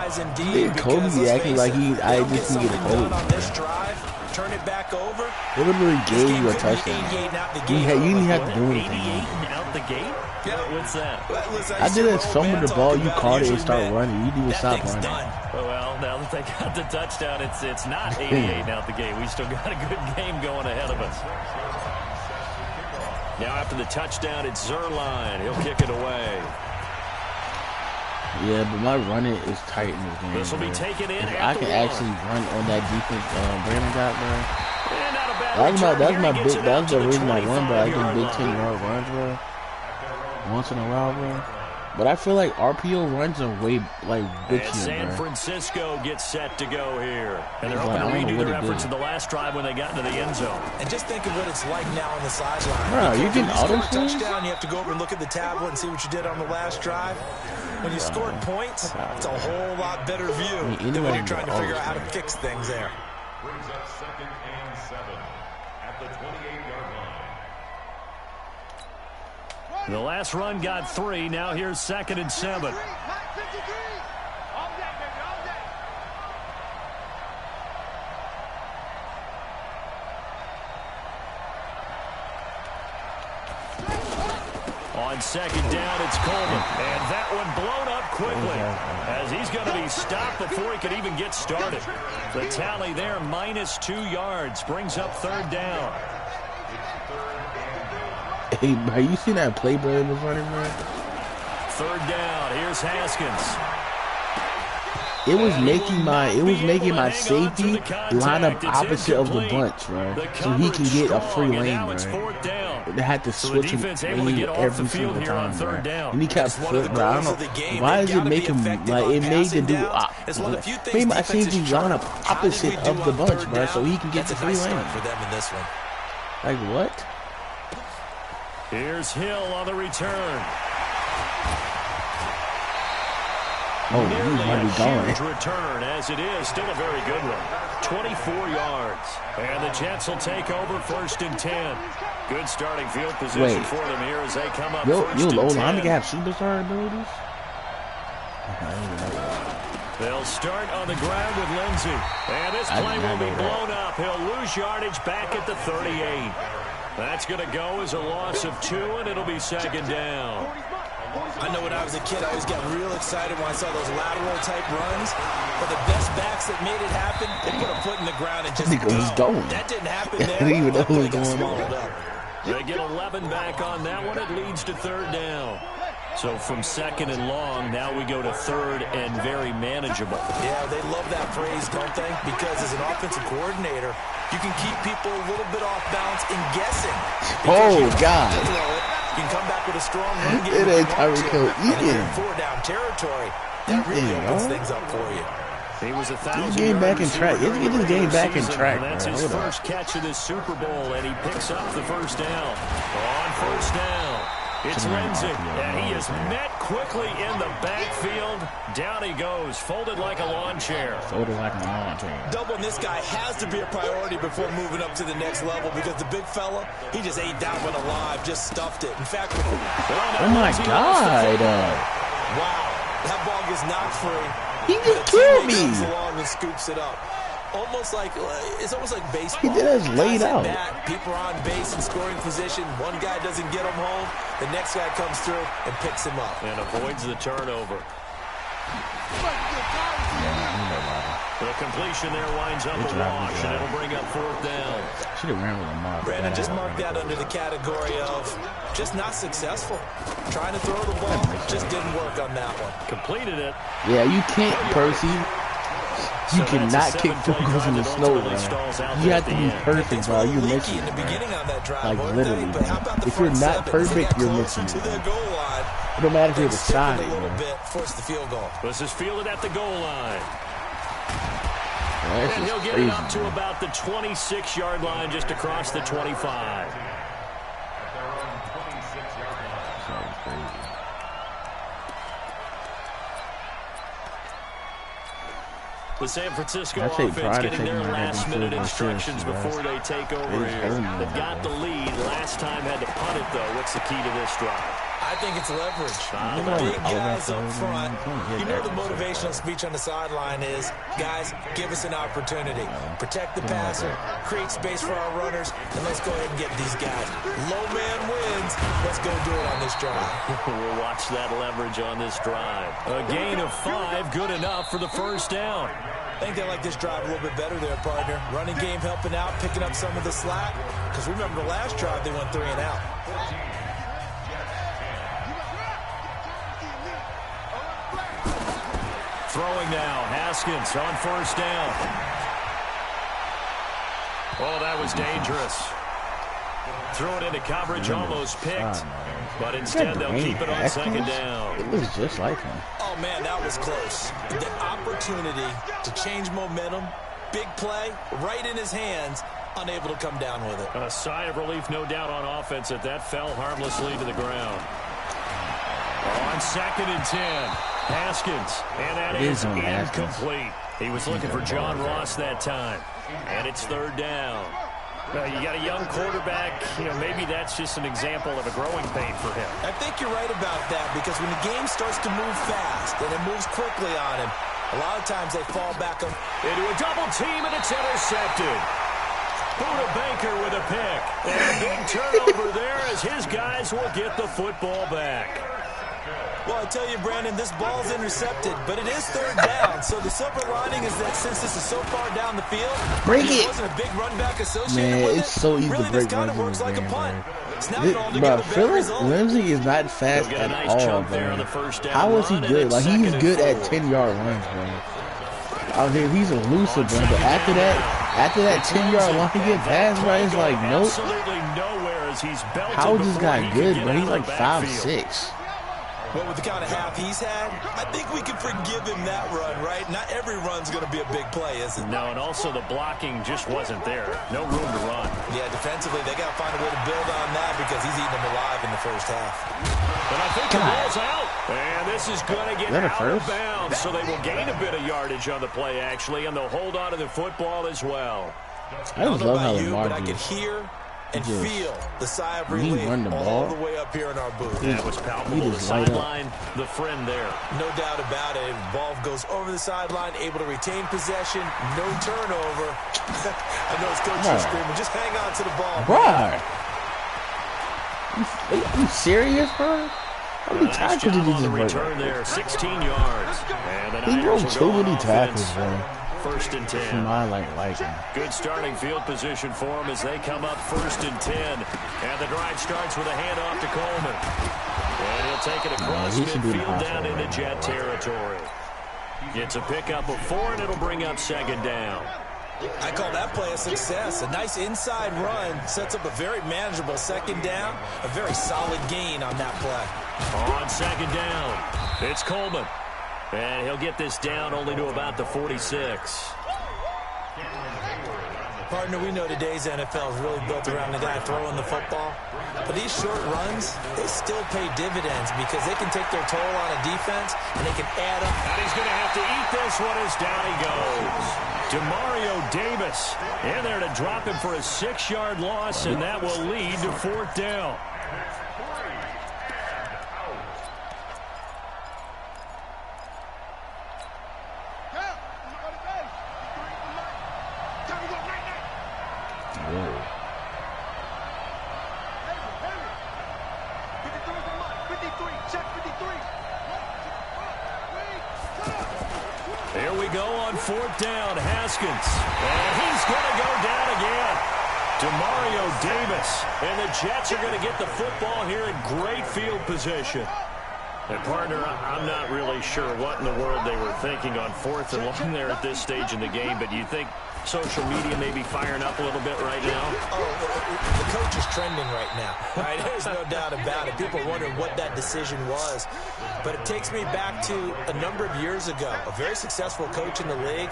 wise indeed. Kobe acting like I just need a hold on this drive. Turn it back over. They literally gave you a touchdown. You didn't have to do 88 anything. out the gate? Yeah. What's that? I did it. Fumble the ball, you caught it and start running. You didn't even stop running. Well, now that they got the touchdown, it's not 88 out the gate. We still got a good game going ahead of us. Now after the touchdown, it's Zerline. He'll kick it away. Yeah, but my running is tight in this game. This will be taken in. I can actually run on that defense Brandon got, bro. That's the reason I won, bro. I can Big 10-yard runs, bro. Once in a while, bro. But I feel like RPO runs are way bitchier, San Francisco gets set to go here. And they're hoping to redo their efforts in the last drive when they got into the end zone. And just think of what it's like now on the sideline. Bro, you can auto touchdown, you have to go over and look at the tablet and see what you did on the last drive. When you scored points, it's a whole lot better view than when you're trying to figure out how to fix things there. Brings up 2nd and 7 at the 28-yard line. The last run got 3. Now here's 2nd and 7. On 2nd down, it's Coleman. And that one blown up quickly as he's going to be stopped before he could even get started. The tally there, -2 yards, brings up 3rd down. Hey, bro, you seen that play Brandon was running, man? 3rd down, here's Haskins. It was making my safety line up opposite of the bunch, bro, so he can get a free lane, bro. They had to switch him every single time, bro. And he kept flipping, bro. I don't know why is it making it made the dude made my safety line up opposite of the bunch, bro, so he can get the free lane. For them in this one. Like what? Here's Hill on the return. Oh, he might be going. Huge return, as it is. Still a very good one. 24 yards. And the Jets will take over 1st and 10. Good starting field position for them here as they come up first and 10. Yo, O-line have superstar abilities? They'll start on the ground with Lindsey. And this play will be blown up. He'll lose yardage back at the 38. That's going to go as a loss of 2, and it'll be 2nd down. I know when I was a kid, I always got real excited when I saw those lateral-type runs. But the best backs that made it happen, they put a foot in the ground and just go. That didn't happen there. I didn't even know what was going on. They get 11 back on that one. It leads to 3rd down. So from 2nd and long, now we go to 3rd and very manageable. Yeah, they love that phrase, don't they? Because as an offensive coordinator, you can keep people a little bit off balance and guessing. Oh, God. You can come back with a strong run game. It ain't Tyreek Hill eating. 4-down territory. That really opens things up for you. He was 1,000 game back in track. Let's get this game back in track. That's his first catch of this Super Bowl, and he picks up the 1st down. On 1st down, it's Lindsey, and he is met quickly in the backfield. Down he goes, folded like a lawn chair. Doubling this guy has to be a priority before moving up to the next level because the big fella, he just ate that one alive, just stuffed it. In fact, oh my God. Wow, that ball gets knocked free. He just killed me. Comes along and scoops it up. It's almost like baseball. He did us laid out. People are on base in scoring position. One guy doesn't get him home. The next guy comes through and picks him up. And avoids the turnover. The completion there winds up a wash, and it'll bring up 4th down. Should have ran with a mob. Brandon, just mark that under the category of just not successful. Trying to throw the ball, just didn't work on that one. Completed it. Yeah, you can't, Percy. You cannot kick field goals in the snow, bro. You have to be perfect, bro. You're missing it, like literally, bro. If you're not perfect, you're missing it. It don't matter if you're the side, bro. This is fielded at the goal line. And he'll get it up to about the 26-yard line, just across the 25. The San Francisco offense getting their last-minute instructions before they take over here. They've got the lead. Last time had to punt it, though. What's the key to this drive? I think it's leverage. The big guys up front. You know the motivational speech on the sideline is, guys, give us an opportunity. Protect the passer, create space for our runners, and let's go ahead and get these guys. Low man wins. Let's go do it on this drive. We'll watch that leverage on this drive. A gain of 5, good enough for the first down. I think they like this drive a little bit better there, partner. Running game helping out, picking up some of the slack. Because remember the last drive, they went 3 and out. Throwing now, Haskins on first down. Oh, that was dangerous. Threw it into coverage, almost picked. But instead, they'll keep it on second down. It looks just like him. Oh, man, that was close. The opportunity to change momentum, big play, right in his hands, unable to come down with it. A sigh of relief, no doubt, on offense that fell harmlessly to the ground. On 2nd and 10, Haskins, and that is incomplete. He was looking for John Ross that time, and it's 3rd down. You got a young quarterback, maybe that's just an example of a growing pain for him. I think you're right about that, because when the game starts to move fast and it moves quickly on him, a lot of times they fall back into a double team, and it's intercepted. Buda Baker with a pick. And a big turnover there as his guys will get the football back. Well, I tell you, Brandon, this ball's intercepted, but it is 3rd down. So the silver lining is that since this is so far down the field, it wasn't a big run back associated with it. It's so easy really, to break this kind of works like a punt. Snap it all together, Philip Lindsay is not fast at all, bro. How is he good? Like, he's good at 10-yard runs, bro. Out here, he's elusive, bro. But after that 10-yard line get past, bro, it's like, nope. How is this guy good, bro? He's like 5'6". But with the kind of half he's had, I think we can forgive him that run, right? Not every run's going to be a big play, is it? No, and also the blocking just wasn't there. No room to run. Yeah, defensively, they got to find a way to build on that because he's eating them alive in the first half. But I think the ball's out. And this is going to get out of bounds, so they will gain a bit of yardage on the play, actually, and they'll hold on to the football as well. I just love how the but I could hear and feel the sigh of relief all the way up here in our booth. That was palpable. The sideline, the friend there. No doubt about it. Ball goes over the sideline, able to retain possession, no turnover. I know his coach is screaming, just hang on to the ball. Bro. Are you serious, bro? How many tackles did he just break? Return there, 16 yards. And he broke too many tackles, bro. 1st and 10. Like Good starting field position for them as they come up 1st and 10. And the drive starts with a handoff to Coleman. And he'll take it across midfield down into Jet territory. It's a pickup of 4, and it'll bring up 2nd down. I call that play a success. A nice inside run sets up a very manageable 2nd down. A very solid gain on that play. On 2nd down, it's Coleman. And he'll get this down only to about the 46. Partner, we know today's NFL is really built around the guy throwing the football. But these short runs, they still pay dividends because they can take their toll on a defense and they can add up. And he's going to have to eat this one as down he goes. Demario Davis in there to drop him for a 6-yard loss, and that will lead to 4th down. Here we go on 4th down, Haskins. And he's going to go down again. Demario Davis. And the Jets are going to get the football here in great field position. And, partner, I'm not really sure what in the world they were thinking on 4th and long there at this stage in the game, but you think social media may be firing up a little bit right now? Oh, the coach is trending right now. Right? There's no doubt about it. People are wondering what that decision was. But it takes me back to a number of years ago. A very successful coach in the league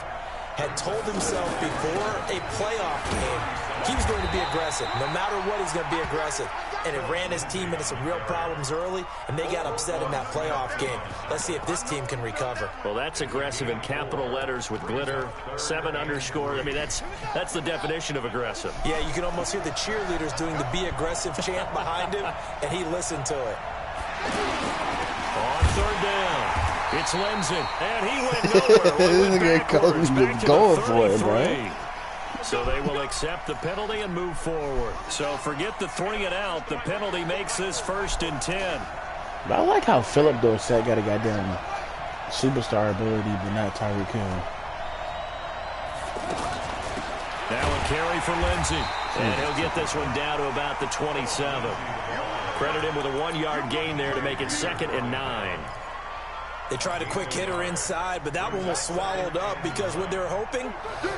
had told himself before a playoff game he was going to be aggressive. No matter what, he's going to be aggressive. And it ran his team into some real problems early, and they got upset in that playoff game. Let's see if this team can recover. Well, that's aggressive in capital letters with glitter, 7 underscore. I mean, that's the definition of aggressive. Yeah, you can almost hear the cheerleaders doing the be aggressive chant behind him, and he listened to it. On third down, it's Lindsey, and he went nowhere. Went backwards, back to going the for it, bro. So they will accept the penalty and move forward. So forget the 3 and out. The penalty makes this 1st and 10. But I like how Philip Dorsett got a goddamn superstar ability, but not Tyreek Hill. Now a carry for Lindsey. And he'll get this one down to about the 27. Credit him with a 1-yard gain there to make it 2nd and 9. They tried a quick hitter inside, but that one was swallowed up because what they're hoping,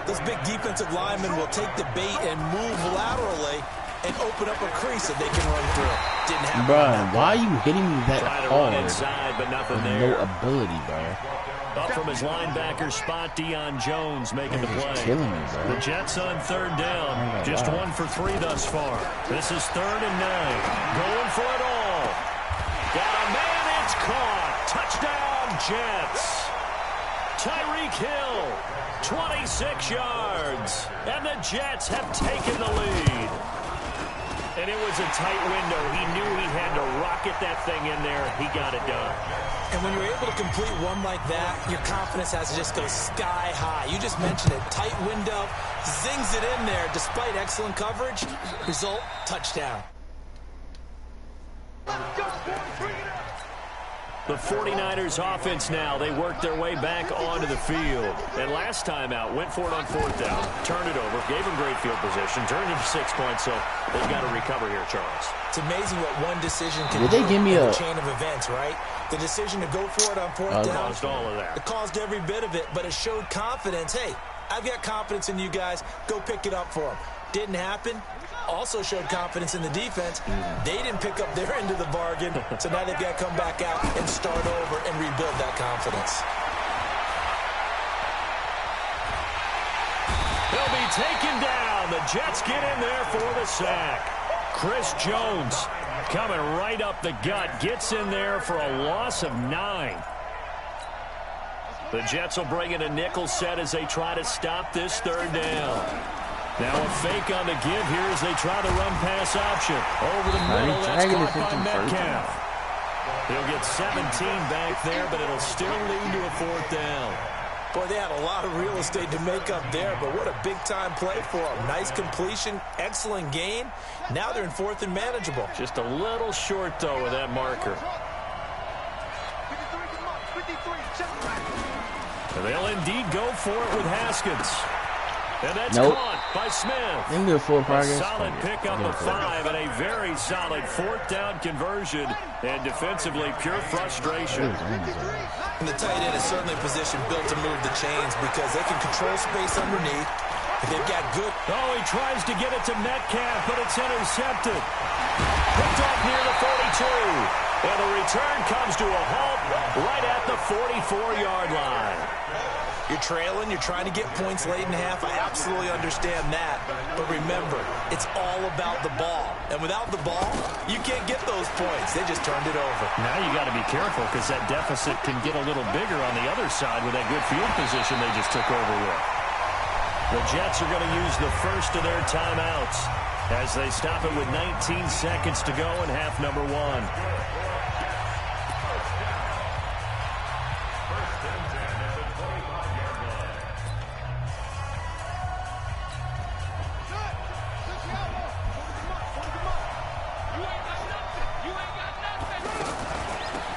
those big defensive linemen will take the bait and move laterally and open up a crease that they can run through. Didn't happen. Bro, why are you hitting me that hard? Inside, but nothing there. No ability, bro. Up from his linebacker spot, Deion Jones making the play. Killing me, bro. The Jets on 3rd down. Just 1 for 3 thus far. This is 3rd and 9. Going for it all. Got a man, it's caught. Touchdown, Jets. Tyreek Hill, 26 yards. And the Jets have taken the lead. And it was a tight window. He knew he had to rocket that thing in there. He got it done. And when you're able to complete one like that, your confidence has to just go sky high. You just mentioned it. Tight window, zings it in there despite excellent coverage. Result, touchdown. The 49ers offense now, they worked their way back onto the field. And last time out, went for it on 4th down, turned it over, gave them great field position, turned it to 6 points, so they've got to recover here, Charles. It's amazing what one decision can do in a chain of events, right? The decision to go for it on 4th down caused all of that. It caused every bit of it, but it showed confidence. Hey, I've got confidence in you guys. Go pick it up for them. Didn't happen. Also showed confidence in the defense. They didn't pick up their end of the bargain, so now they've got to come back out and start over and rebuild that confidence. He'll be taken down. The Jets get in there for the sack. Chris Jones coming right up the gut, gets in there for a loss of 9. The Jets will bring in a nickel set as they try to stop this 3rd down. Now a fake on the give here as they try to run pass option. Over the middle, that's caught by Metcalf. He'll get 17 back there, but it'll still lead to a 4th down. Boy, they had a lot of real estate to make up there, but what a big-time play for them. Nice completion, excellent gain. Now they're in 4th and manageable. Just a little short, though, with that marker. And they'll indeed go for it with Haskins. And that's caught by Smith. A solid pickup of 5 and a very solid 4th down conversion. And defensively, pure frustration. And the tight end is certainly a position built to move the chains because they can control space underneath. They've got good. Oh, he tries to get it to Metcalf, but it's intercepted. Picked up near the 42. And the return comes to a halt right at the 44-yard line. You're trailing, you're trying to get points late in half. I absolutely understand that. But remember, it's all about the ball. And without the ball, you can't get those points. They just turned it over. Now you got to be careful because that deficit can get a little bigger on the other side with that good field position they just took over with. The Jets are going to use the first of their timeouts as they stop it with 19 seconds to go in half number 1.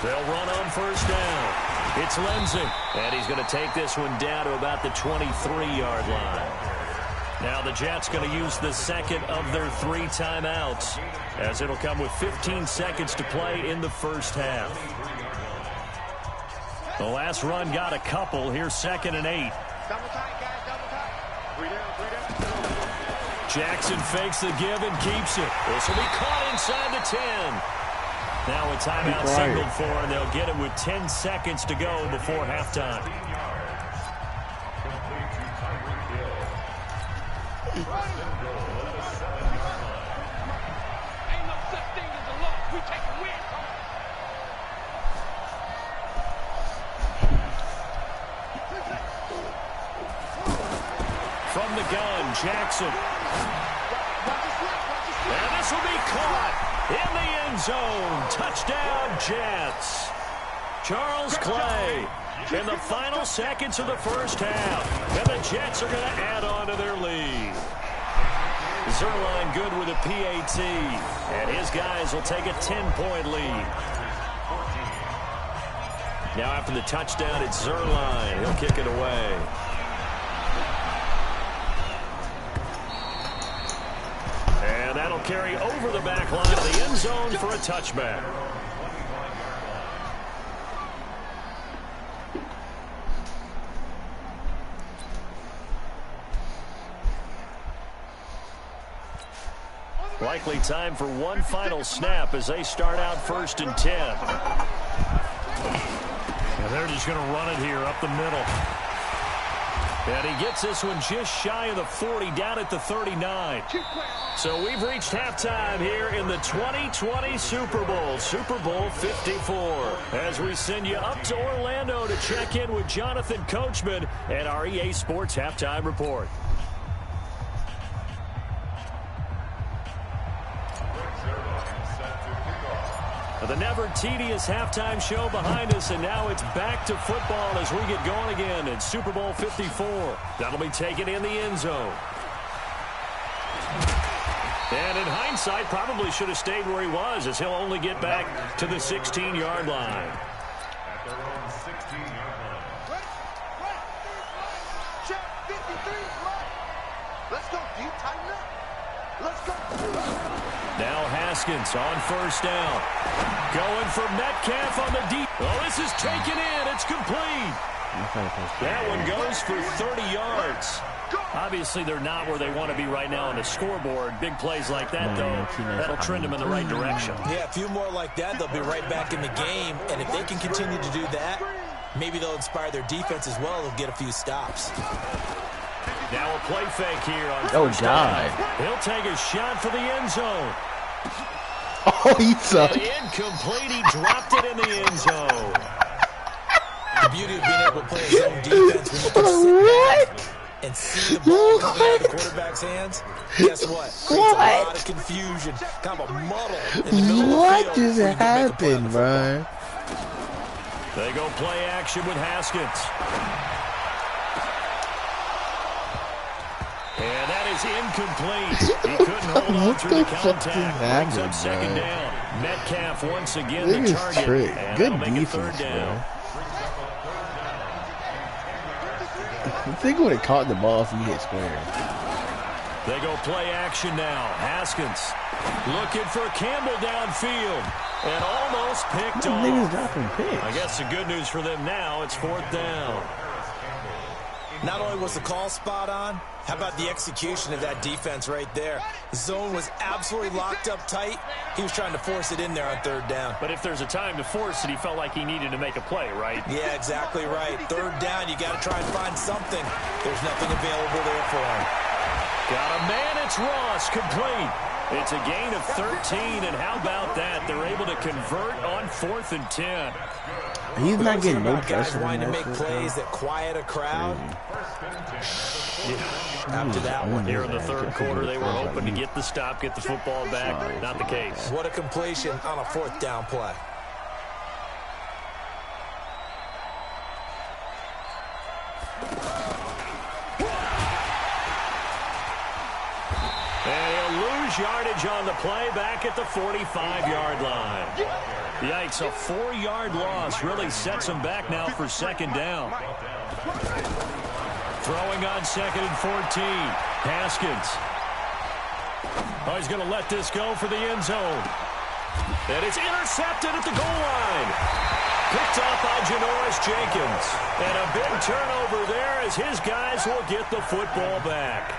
They'll run on 1st down. It's Lindsey, and he's going to take this one down to about the 23-yard line. Now the Jets going to use the 2nd of their 3 timeouts, as it'll come with 15 seconds to play in the 1st half. The last run got a couple. Here's 2nd and 8. Jackson fakes the give and keeps it. This will be caught inside the 10. Now a timeout signaled for, and they'll get it with 10 seconds to go before halftime. From the gun, Jackson. And this will be caught. in the end zone. Touchdown, Jets. Charles Clay in the final seconds of the first half. And the Jets are going to add on to their lead. Zerline good with a PAT. And his guys will take a 10-point lead. Now after the touchdown, it's Zerline. He'll kick it away. And that'll carry over the back line of the end zone for a touchback. Likely time for one final snap as they start out 1st and 10. And they're just going to run it here up the middle. And he gets this one just shy of the 40, down at the 39. So we've reached halftime here in the 2020 Super Bowl, Super Bowl 54. As we send you up to Orlando to check in with Jonathan Coachman and our EA Sports Halftime Report. The never-tedious halftime show behind us, and now it's back to football as we get going again in Super Bowl 54. That'll be taken in the end zone. And in hindsight, probably should have stayed where he was, as he'll only get back to the 16-yard line. At their own 16-yard line. Check 53, right. Let's go, deep, tighten up. Let's go. Now Haskins on 1st down. Going for Metcalf on the deep. Oh, this is taken in. It's complete. That one goes for 30 yards. Obviously, they're not where they want to be right now on the scoreboard. Big plays like that, though, that'll trend them in the right direction. Yeah, a few more like that, they'll be right back in the game. And if they can continue to do that, maybe they'll inspire their defense as well. They'll get a few stops. Now a play fake here on Oh, first God. down. He'll take a shot for the end zone. Oh, he sucked. And incomplete. He dropped it in the end zone. The beauty of being able to play his own defense when you can sit back and see the ball coming out of the quarterback's hands. Guess what? Creates a lot of confusion, kind of a muddle in the middle of the field. What just happened, bro? They go play action with Haskins. And that is incomplete. He couldn't hold on through the contact. Brings up 2nd down. Metcalf once again the target. Trick. And Good that'll make it defense, 3rd down. I think when it caught the ball, if you hit square. They go play action now. Haskins looking for Campbell downfield. And almost picked off. I guess the good news for them now, it's 4th down. Not only was the call spot on, how about the execution of that defense right there? The zone was absolutely locked up tight. He was trying to force it in there on 3rd down. But if there's a time to force it, he felt like he needed to make a play, right? Yeah, exactly right. 3rd down, you got to try and find something. There's nothing available there for him. Got a man, it's Ross, complete. It's a gain of 13, and how about that? They're able to convert on 4th and 10. He's not getting no guys pressure. wanting to make plays that quiet a crowd. After that one here in the 3rd quarter, they were hoping to get the stop, get the football back. Not the case. What a completion on a 4th down play. And he'll lose yardage on the play back at the 45-yard line. Yikes, a 4-yard loss really sets him back now for 2nd down. Throwing on 2nd and 14. Haskins. Oh, he's going to let this go for the end zone. And it's intercepted at the goal line. Picked off by Janoris Jenkins. And a big turnover there as his guys will get the football back.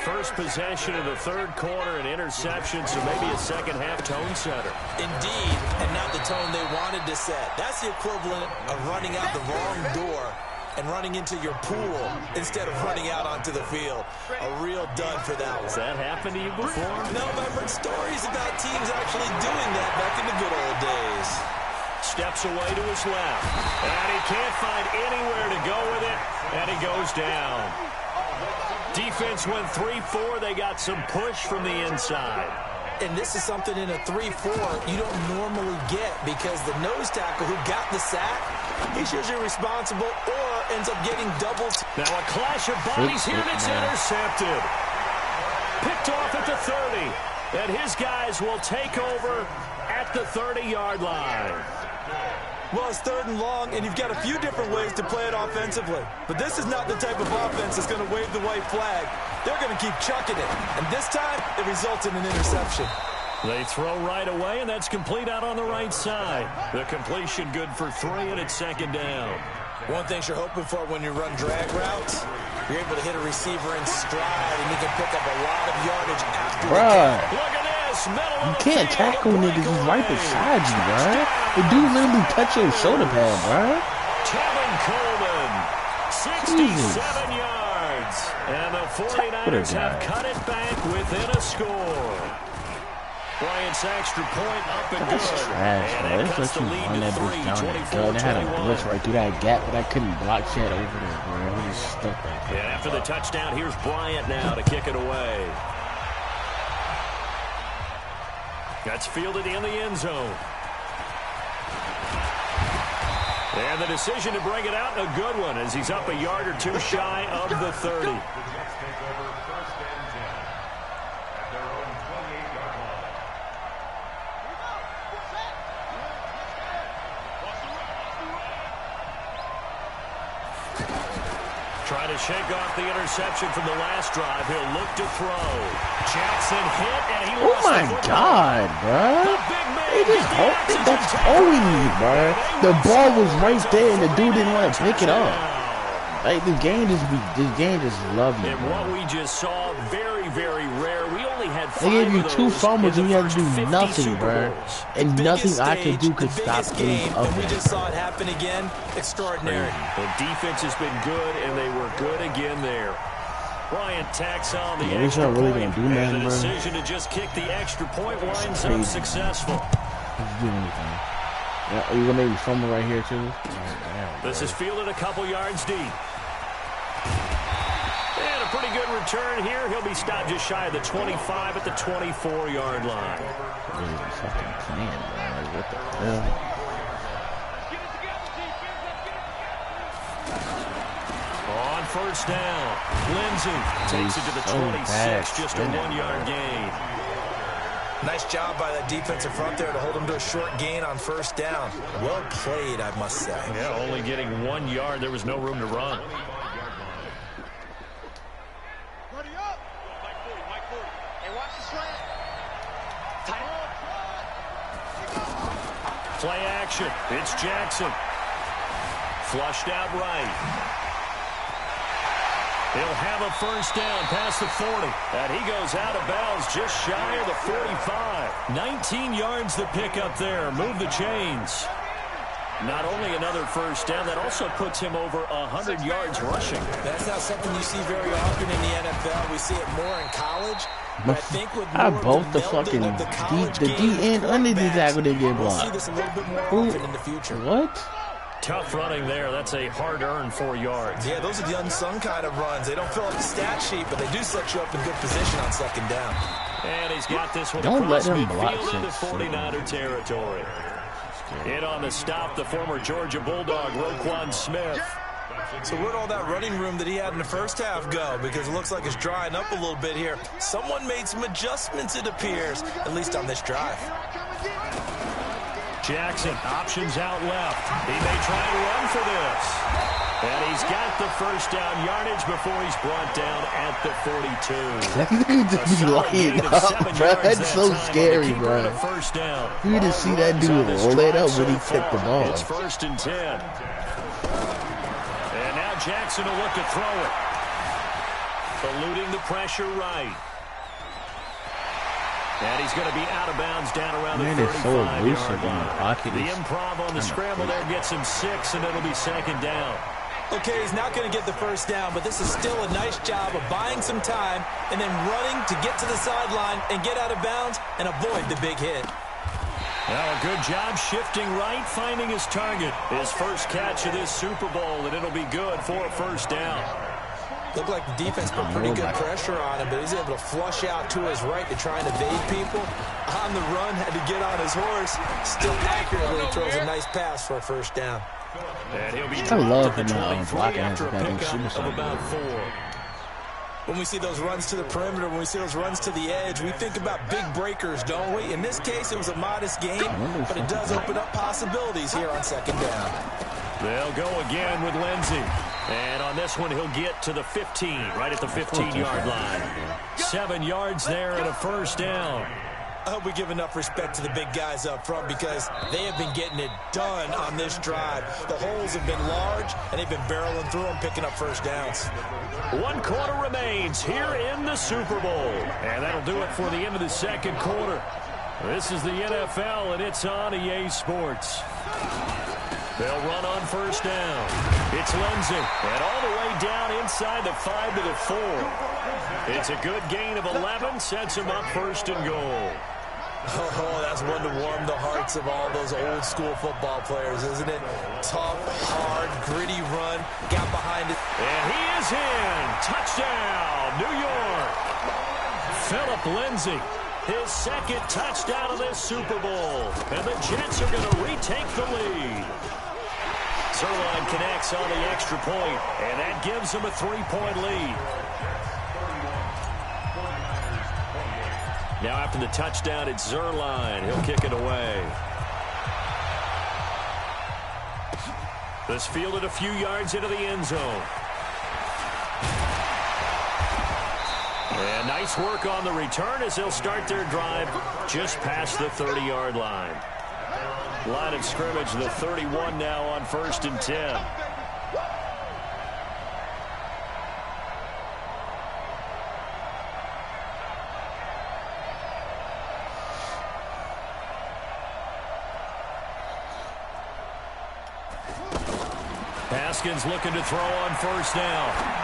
First possession of the 3rd quarter, an interception, so maybe a second-half tone setter. Indeed, and not the tone they wanted to set. That's the equivalent of running out the wrong door and running into your pool instead of running out onto the field. A real dud for that one. Has that happened to you before? No, but I've heard stories about teams actually doing that back in the good old days. Steps away to his left, and he can't find anywhere to go with it, and he goes down. Defense went 3-4. They got some push from the inside. And this is something in a 3-4 you don't normally get because the nose tackle who got the sack, he's usually responsible or ends up getting double. Now a clash of bodies here, and it's intercepted. Picked off at the 30. And his guys will take over at the 30-yard line. Well, it's 3rd and long, and you've got a few different ways to play it offensively. But this is not the type of offense that's going to wave the white flag. They're going to keep chucking it. And this time, it results in an interception. They throw right away, and that's complete out on the right side. The completion good for 3, and it's 2nd down. One thing you're hoping for when you run drag routes, you're able to hit a receiver in stride, and you can pick up a lot of yardage after the catch. Look at this. You can't tackle niggas who's right beside you, bro. The dude literally touch your shoulder pad, bro. Kevin Coleman, 67 yards. And the 49ers have cut it back within a score. Bryant's extra point up and good. Trash, bro. It's let you run that bitch down that gut. They had a blitz right through that gap, but I couldn't block shit over there, bro. It was stuck right there. And after the touchdown, here's Bryant now to kick it away. That's fielded in the end zone. And the decision to bring it out, a good one, as he's up a yard or 2 shy of the 30. Trying to shake off the interception from the last drive. He'll look to throw. Jackson hit, and he lost. Oh my God, bro! That's all we need, bro. The ball was right there, and the dude didn't want to pick it up. Like this game just love you. And what we just saw, very, very rare. We only had 5 They gave you 2 fumbles, and you had to do nothing, bro. And nothing I could do could stop any of and we it. just saw it happen again. Extraordinary. The defense has been good, and they were good again there. Bryant tacks on the extra point. really gonna do nothing, and the bro. decision to just kick the extra point winds up successful. Let's do anything. Yeah, are you gonna maybe fumble right here too? This is fielded a couple yards deep. And a pretty good return here. He'll be stopped just shy of the 25 at the 24-yard line. Really fucking playing, bro. What the hell? On first down, Lindsey takes it to the 26, just a 1-yard gain. Nice job by that defensive front there to hold him to a short gain on first down. Well played, I must say. Yeah, only getting 1 yard. There was no room to run. Play action. It's Jackson. Flushed out right. He'll have a first down past the 40. And he goes out of bounds just shy of the 45. 19 yards the pick up there. Move the chains. Not only another first down, that also puts him over 100 yards rushing. That's not something you see very often in the NFL. We see it more in college. But I think with both the fucking D and under the tackle didn't get blocked. We'll see this a little bit more often in the future. What? Tough running there. That's a hard-earned 4 yards. Yeah, those are the unsung kind of runs. They don't fill up the stat sheet, but they do set you up in good position on second down. And he's got this one Don't across let him block midfield into 49er territory. In on the stop, the former Georgia Bulldog, Roquan Smith. So where'd all that running room that he had in the first half go? Because it looks like it's drying up a little bit here. Someone made some adjustments, it appears, at least on this drive. Jackson, options out left. He may try and run for this. And he's got the first down yardage before he's brought down at the 42. That dude just be lying up, bro. That's so scary, bro. First down. You just see that dude lit up when he kicked the ball. It's 1st and 10. And now Jackson will look to throw it. Eluding the pressure right. And he's going to be out of bounds down around the 35-yard line. The improv on the scramble there gets him 6, and it'll be 2nd down. Okay, he's not going to get the first down, but this is still a nice job of buying some time and then running to get to the sideline and get out of bounds and avoid the big hit. Now a good job shifting right, finding his target. His first catch of this Super Bowl, and it'll be good for a first down. Looked like the defense put pretty good pressure on him, but he's able to flush out to his right to try and evade people. On the run, had to get on his horse. Still accurately throws a nice pass for a first down. And he'll be I love him blocking after a pickup super of about 4. When we see those runs to the perimeter, when we see those runs to the edge, we think about big breakers, don't we? In this case, it was a modest gain, but it does open up possibilities here on second down. They'll go again with Lindsey. And on this one, he'll get to the 15, right at the 15-yard line. 7 yards there and a first down. I hope we give enough respect to the big guys up front because they have been getting it done on this drive. The holes have been large, and they've been barreling through them, picking up first downs. 1 quarter remains here in the Super Bowl. And that'll do it for the end of the second quarter. This is the NFL, and it's on EA Sports. They'll run on first down. It's Lindsey, and all the way down inside the 5 to the 4. It's a good gain of 11, sets him up first and goal. Oh, that's one to warm the hearts of all those old school football players, isn't it? Tough, hard, gritty run. Got behind it. And he is in. Touchdown, New York. Philip Lindsey, his second touchdown of this Super Bowl. And the Jets are going to retake the lead. Zerline connects on the extra point, and that gives him a 3-point lead. Now after the touchdown, it's Zerline. He'll kick it away. This fielded a few yards into the end zone. And nice work on the return as they'll start their drive just past the 30-yard line. Line of scrimmage, the 31 now on 1st and 10. Haskins looking to throw on first down.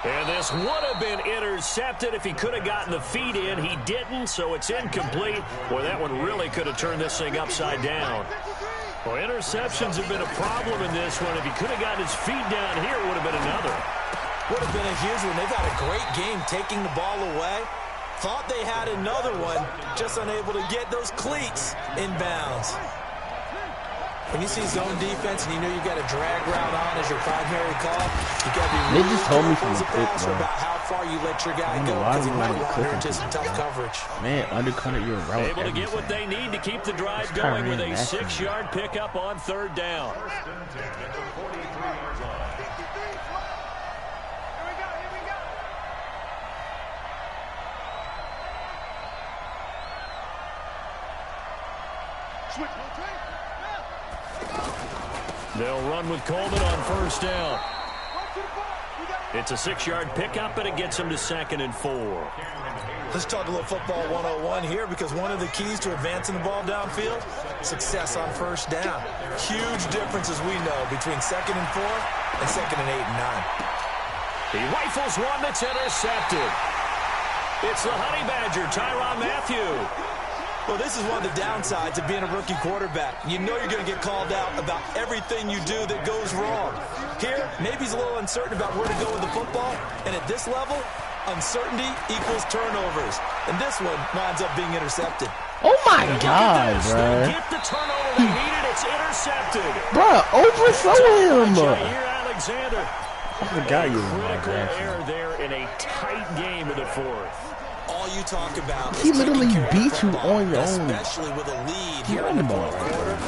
And this would have been intercepted if he could have gotten the feet in. He didn't, so it's incomplete. Boy, that one really could have turned this thing upside down. Well, interceptions have been a problem in this one. If he could have gotten his feet down here, it would have been another. Would have been a huge one. They've had a great game taking the ball away. Thought they had another one, just unable to get those cleats in bounds. When you see zone defense and you know you've got a drag route on as your primary call, you got to be really careful as a passer about how far you let your guy go because he might wander into some tough coverage. Man, undercutted your route. Able to get what they need to keep the drive going with a 6-yard pickup on 3rd down. They'll run with Coleman on 1st down. It's a 6-yard pickup, and it gets him to 2nd and 4. Let's talk a little football 101 here because one of the keys to advancing the ball downfield, success on 1st down. Huge difference, as we know, between 2nd and 4 and 2nd and 8 and 9. He rifles one that's intercepted. It's the Honey Badger, Tyrann Mathieu. Well, this is one of the downsides of being a rookie quarterback. You know you're going to get called out about everything you do that goes wrong. Here, maybe he's a little uncertain about where to go with the football, and at this level, uncertainty equals turnovers. And this one winds up being intercepted. Oh, my God, bro. They get the turnover they needed. It's intercepted. Bro, overthrow him. Jair Alexander. I forgot you were critical error there in a tight game in the 4th. All you talk about he literally beat you on your own. Especially with a lead here in the 4th quarter.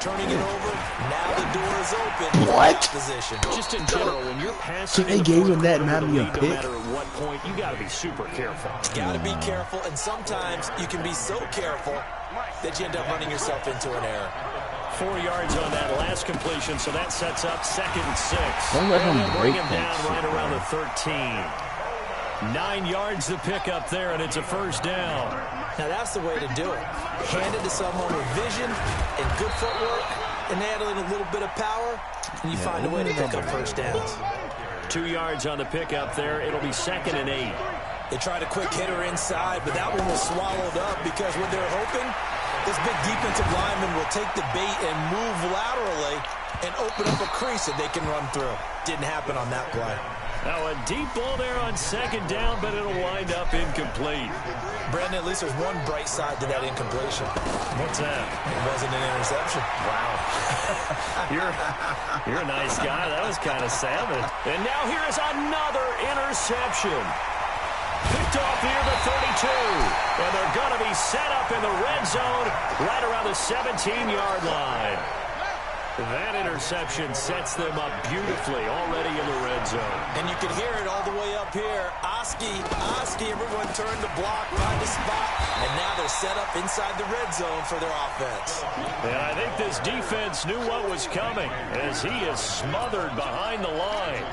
Turning it over. Now the door is open. What? Position. Just in general, when you're passing, so they gave him that, not me a pick. No matter at what point, you got to be super careful. Got to be careful, and sometimes you can be so careful that you end up running yourself into an error. 4 yards on that last completion, so that sets up 2nd and 6. Don't let him break him down that right shit, around the 13. 9 yards to pick up there, and it's a 1st down. Now that's the way to do it. Hand it to someone with vision and good footwork, and add in a little bit of power, and you find a way to pick up 1st downs. 2 yards on the pickup there. It'll be 2nd and 8. They tried a quick hitter inside, but that one was swallowed up because what they're hoping, this big defensive lineman will take the bait and move laterally and open up a crease that they can run through. Didn't happen on that play. Now a deep ball there on second down, but it'll wind up incomplete. Brandon, at least there's one bright side to that incompletion. What's that? It wasn't an interception. Wow. you're a nice guy. That was kind of savage. And now here is another interception. Picked off near the 32. And they're going to be set up in the red zone right around the 17-yard line. That interception sets them up beautifully already in the red zone. And you can hear it all the way up here. Oski, everyone turned the block, find a spot, and now they're set up inside the red zone for their offense. And I think this defense knew what was coming as he is smothered behind the line.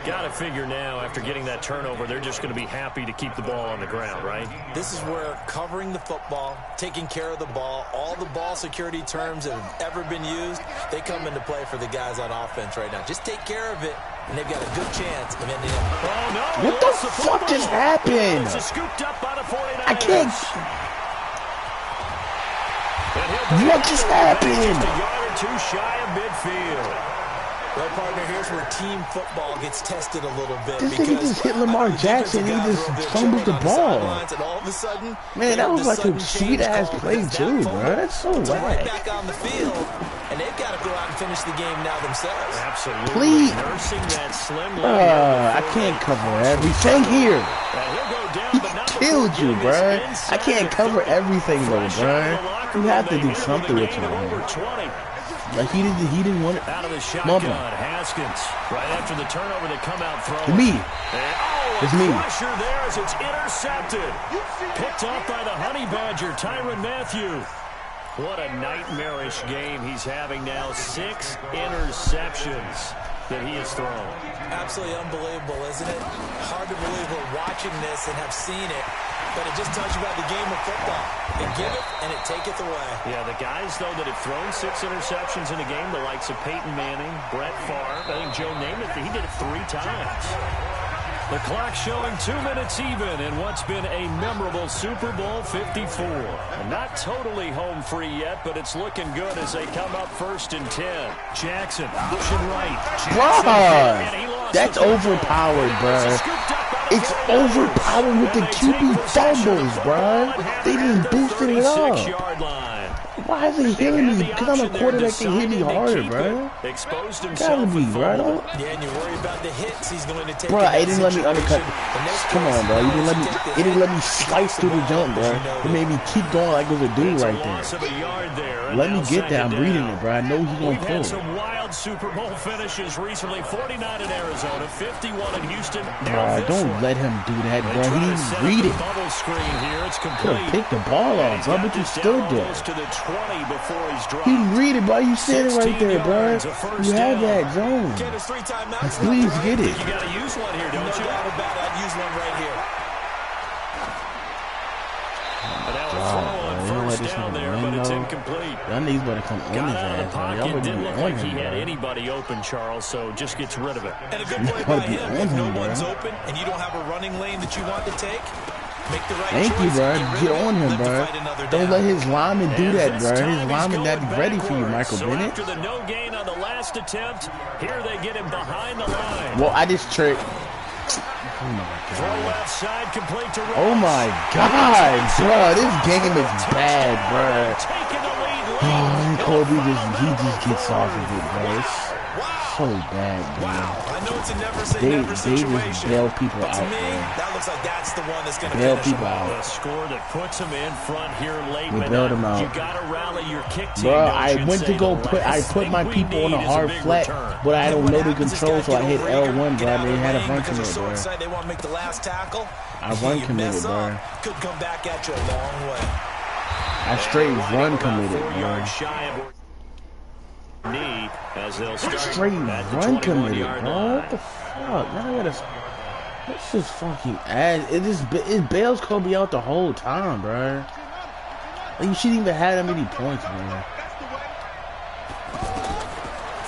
Got to figure now, after getting that turnover, they're just going to be happy to keep the ball on the ground, right? This is where covering the football, taking care of the ball, all the ball security terms that have ever been used, they come into play for the guys on offense right now. Just take care of it, and they've got a good chance of ending up. Oh, no. What the fuck just happened? It's scooped up by the 49ers. I can't. What just happened? Just a yard or two shy of midfield. Well, partner, here's where team football gets tested a little bit. This nigga just hit Lamar Jackson. He just fumbled the ball. And all of a sudden, man, that was like a sweet-ass play, too, bro. That's so right whack. back on the field, and they've got to go out and finish the game now themselves. Absolutely. Please. Nursing that slim I can't cover everything here. He'll go down, but not Killed you, bro. I can't cover everything, though, bro. You have to do something with your man. Like he didn't want it. Out of the shotgun, Haskins. Right after the turnover, they come out throwing. Me. It's me. Pressure there as it's intercepted. Picked off by the Honey Badger, Tyrann Mathieu. What a nightmarish game he's having now. 6 interceptions that he has thrown. Absolutely unbelievable, isn't it? Hard to believe we're watching this and have seen it. But it just tells you about the game of football. They give it, and it taketh away. Yeah, the guys, though, that have thrown 6 interceptions in a game, the likes of Peyton Manning, Brett Favre, I think Joe Namath, he did it 3 times. The clock showing 2 minutes even in what's been a memorable Super Bowl 54. And not totally home free yet, but it's looking good as they come up 1st and 10. Jackson, option right. Bruh, that's overpowered, bruh. It's overpowered with the QB fumbles, bruh. They just boosted it up. Why is he hitting me? Because I'm a quarterback that hit me harder, bro. Gotta be, bro. Yeah, and you worry about the hits he's going to take. Bro, it didn't let me undercut. Come on, bro. It didn't let me slice through the jump, bro. It made me keep going like there's a dude right there. Let me get that. I'm reading it, bro. I know he's going to pull. Some wild Super Bowl finishes recently. 49 in Arizona, 51 in Houston. Bro, don't let him do that, bro. He didn't read it. Could have picked the ball off, bro, but you still did. He didn't read it, bro. You said it right there, bro. You had that zone. Please get it. You got to use one here, don't you? I'd use one right here. Down there, but it's incomplete. That niggas better come on his ass, man. Y'all better be on him, he had anybody open, Charles, so just gets rid of it. And a good play by him. If no one's open and you don't have a running lane that you want to take, make the right Thank you, bro. Get on him, bro. Don't let his lineman do that, bro. His lineman not ready for you, Michael Bennett. After the no gain on the last attempt, here they get him behind the line. Well, I just tricked. Oh my God. Oh my God, bro. This game is bad, bro. Oh, Kobe just gets off of it, bro. It's so bad, bro. They just bail people out, man. That looks like that's the one that's going to bail people out. A score that puts them in front here late. We bailed them out. You got to rally your kick team. Bro, I went to go put my people on a hard flat, but I don't know the control, so I hit L1, bro. They had a run commit, bro. They want to make the last tackle. I run committed, bro. Could come back at you a long way. I straight run committed, bro. Straight run committed, bro. What the fuck? Now I gotta. This is fucking ass. It bails Kobe out the whole time, bro. Like, you shouldn't even have that many points, man.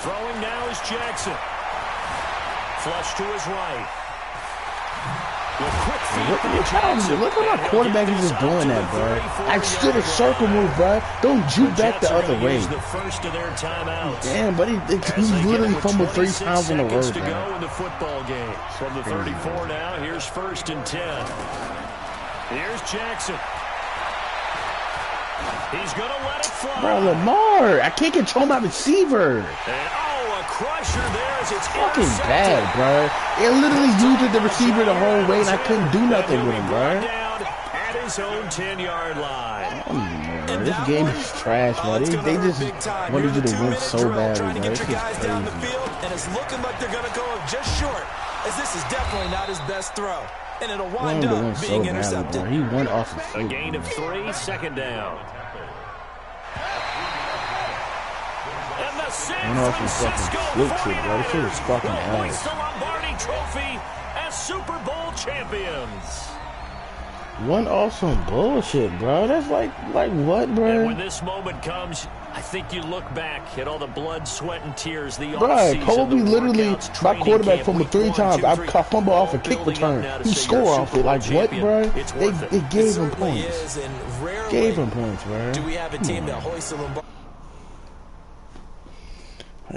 Throwing now is Jackson. Flush to his right. Look at my quarterback is just doing that, bro. I stood a circle move, bro. Don't juke back the other way. Damn, but he literally fumbled 3 times in a row, bro. In the football game. From the 34 now, here's 1st and 10. Here's Jackson. He's going to let it fly. Bro, Lamar, I can't control my receiver. And, a crusher there as it's fucking bad, bro. It literally used the receiver the whole way, and I couldn't do nothing with him, bro. Down at his own 10-yard line. I don't even know, bro. This game is trash, bro. They just wanted you to win so badly, bro. This is crazy. And it's looking like they're going to go just short, as this is definitely not his best throw. And it'll wind up being intercepted. He went off the field. A gain of 3, 2nd down. And the San Francisco 49ers hoist the Lombardi Trophy as Super Bowl champions. One awesome bullshit, bro. That's like what, bro? And when this moment comes, I think you look back at all the blood, sweat, and tears. Bro, Kobe literally, my quarterback fumbled 3 times. I fumbled off a kick return. He scored off it. Like what, bro? They gave him points. Gave him points, bro. Do we have a team that hoists the Lombardi?